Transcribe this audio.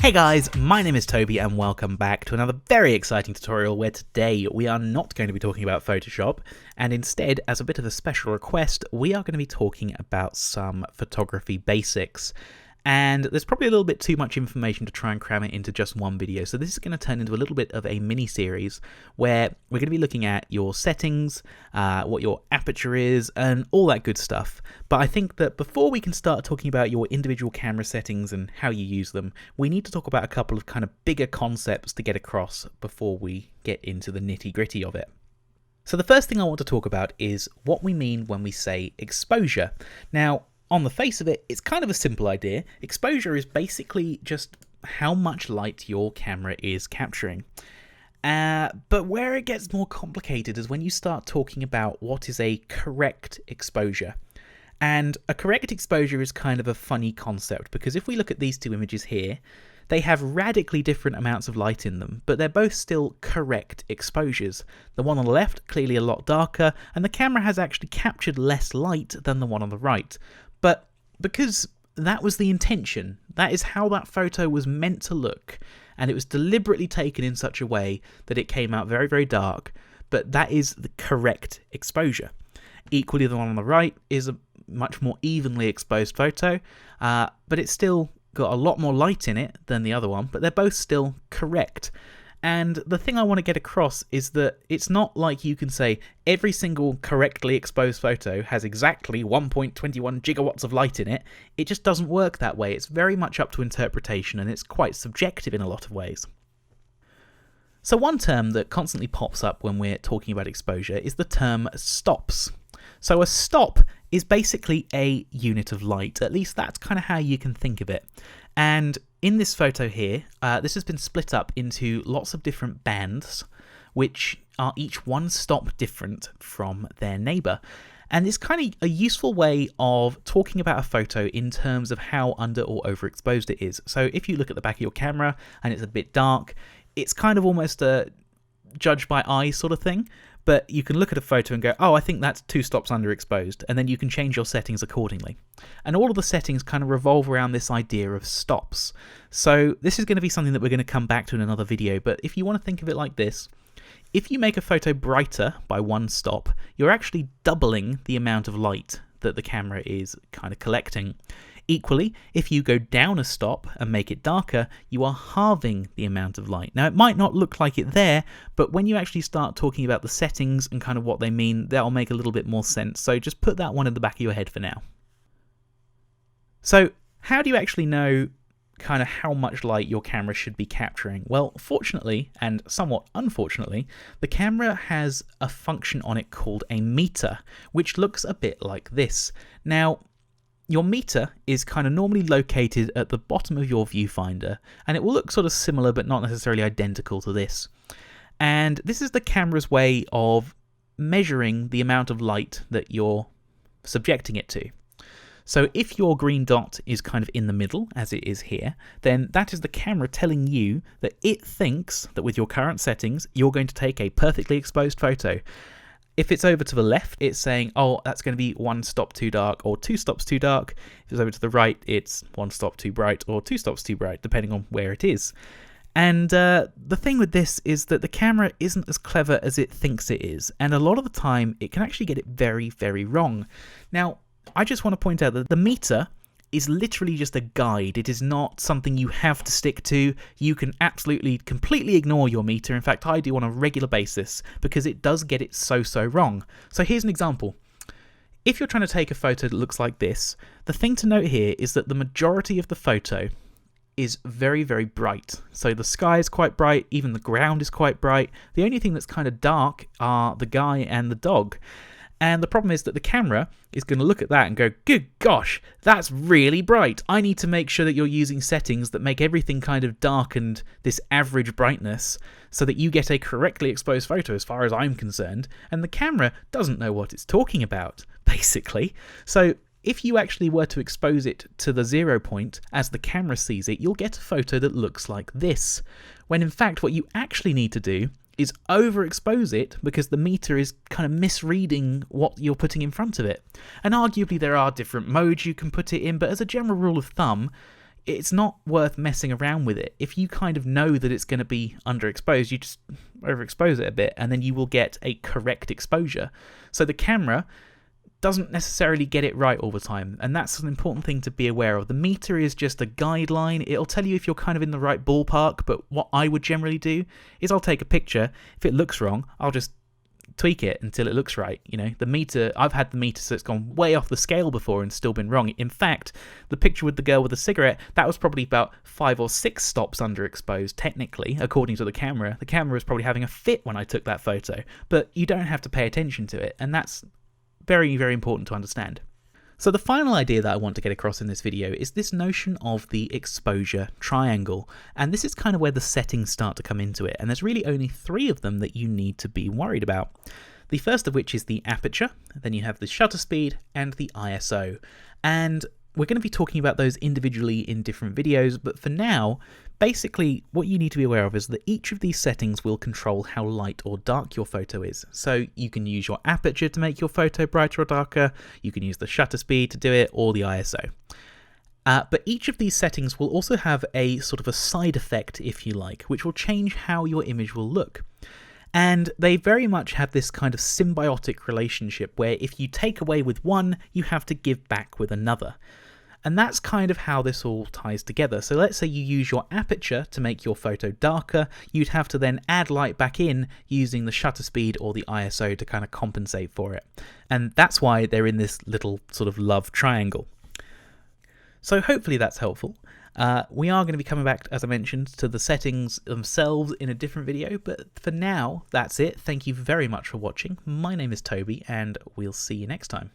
Hey guys, my name is Toby and welcome back to another very exciting tutorial where today we are not going to be talking about Photoshop, and instead, as a bit of a special request, we are going to be talking about some photography basics. And there's probably a little bit too much information to try and cram it into just one video, so this is going to turn into a little bit of a mini-series where we're going to be looking at your settings, what your aperture is, and all that good stuff. But I think that before we can start talking about your individual camera settings and how you use them, we need to talk about a couple of kind of bigger concepts to get across before we get into the nitty-gritty of it. So the first thing I want to talk about is what we mean when we say exposure. Now, on the face of it, it's kind of a simple idea. Exposure is basically just how much light your camera is capturing. But where it gets more complicated is when you start talking about what is a correct exposure. And a correct exposure is kind of a funny concept, because if we look at these two images here, they have radically different amounts of light in them, but they're both still correct exposures. The one on the left, clearly a lot darker, and the camera has actually captured less light than the one on the right. But because that was the intention, that is how that photo was meant to look, and it was deliberately taken in such a way that it came out very, very dark, but that is the correct exposure. Equally, the one on the right is a much more evenly exposed photo, but it's still got a lot more light in it than the other one, but they're both still correct. And the thing I want to get across is that it's not like you can say every single correctly exposed photo has exactly 1.21 gigawatts of light in it. It just doesn't work that way. It's very much up to interpretation, and it's quite subjective in a lot of ways. So one term that constantly pops up when we're talking about exposure is the term stops. So a stop is basically a unit of light. At least that's kind of how you can think of it. And in this photo here, this has been split up into lots of different bands, which are each one stop different from their neighbour. And it's kind of a useful way of talking about a photo in terms of how under or overexposed it is. So if you look at the back of your camera and it's a bit dark, it's kind of almost a judge by eye sort of thing. But you can look at a photo and go, oh, I think that's 2 stops underexposed, and then you can change your settings accordingly. And all of the settings kind of revolve around this idea of stops. So this is going to be something that we're going to come back to in another video, but if you want to think of it like this, if you make a photo brighter by 1 stop, you're actually doubling the amount of light that the camera is kind of collecting. Equally, if you go down a stop and make it darker, you are halving the amount of light. Now, it might not look like it there, but when you actually start talking about the settings and kind of what they mean, that'll make a little bit more sense. So just put that one in the back of your head for now. So how do you actually know kind of how much light your camera should be capturing? Well, fortunately, and somewhat unfortunately, the camera has a function on it called a meter, which looks a bit like this. Now, your meter is kind of normally located at the bottom of your viewfinder, and it will look sort of similar but not necessarily identical to this. And this is the camera's way of measuring the amount of light that you're subjecting it to. So if your green dot is kind of in the middle, as it is here, then that is the camera telling you that it thinks that with your current settings, you're going to take a perfectly exposed photo. If it's over to the left, it's saying, oh, that's going to be 1 stop too dark or 2 stops too dark. If it's over to the right, it's 1 stop too bright or 2 stops too bright, depending on where it is. And the thing with this is that the camera isn't as clever as it thinks it is. And a lot of the time, it can actually get it very, very wrong. Now, I just want to point out that the meter is literally just a guide. It is not something you have to stick to. You can absolutely completely ignore your meter. In fact, I do on a regular basis because it does get it so wrong. So here's an example. If you're trying to take a photo that looks like this, the thing to note here is that the majority of the photo is very, very bright. So the sky is quite bright, even the ground is quite bright. The only thing that's kind of dark are the guy and the dog. And the problem is that the camera is going to look at that and go, good gosh, that's really bright. I need to make sure that you're using settings that make everything kind of darkened this average brightness so that you get a correctly exposed photo as far as I'm concerned. And the camera doesn't know what it's talking about, basically. So if you actually were to expose it to the 0 point as the camera sees it, you'll get a photo that looks like this. When in fact what you actually need to do is overexpose it because the meter is kind of misreading what you're putting in front of it. And arguably there are different modes you can put it in, but as a general rule of thumb, it's not worth messing around with it. If you kind of know that it's going to be underexposed, you just overexpose it a bit, and then you will get a correct exposure. So the camera doesn't necessarily get it right all the time, and that's an important thing to be aware of. The meter is just a guideline. It'll tell you if you're kind of in the right ballpark, but what I would generally do is I'll take a picture. If it looks wrong, I'll just tweak it until it looks right. You know, the meter, I've had the meter so it's gone way off the scale before and still been wrong. In fact, the picture with the girl with the cigarette, that was probably about 5 or 6 stops underexposed technically, according to the camera. The camera was probably having a fit when I took that photo, but you don't have to pay attention to it, and that's very, very important to understand. So the final idea that I want to get across in this video is this notion of the exposure triangle, and this is kind of where the settings start to come into it, and there's really only 3 of them that you need to be worried about. The first of which is the aperture, then you have the shutter speed and the ISO, and we're going to be talking about those individually in different videos, but for now, basically what you need to be aware of is that each of these settings will control how light or dark your photo is. So you can use your aperture to make your photo brighter or darker, you can use the shutter speed to do it, or the ISO. But each of these settings will also have a sort of a side effect, if you like, which will change how your image will look. And they very much have this kind of symbiotic relationship where if you take away with one, you have to give back with another. And that's kind of how this all ties together. So let's say you use your aperture to make your photo darker, you'd have to then add light back in using the shutter speed or the ISO to kind of compensate for it. And that's why they're in this little sort of love triangle. So hopefully that's helpful. We are going to be coming back, as I mentioned, to the settings themselves in a different video, but for now, that's it. Thank you very much for watching. My name is Toby, and we'll see you next time.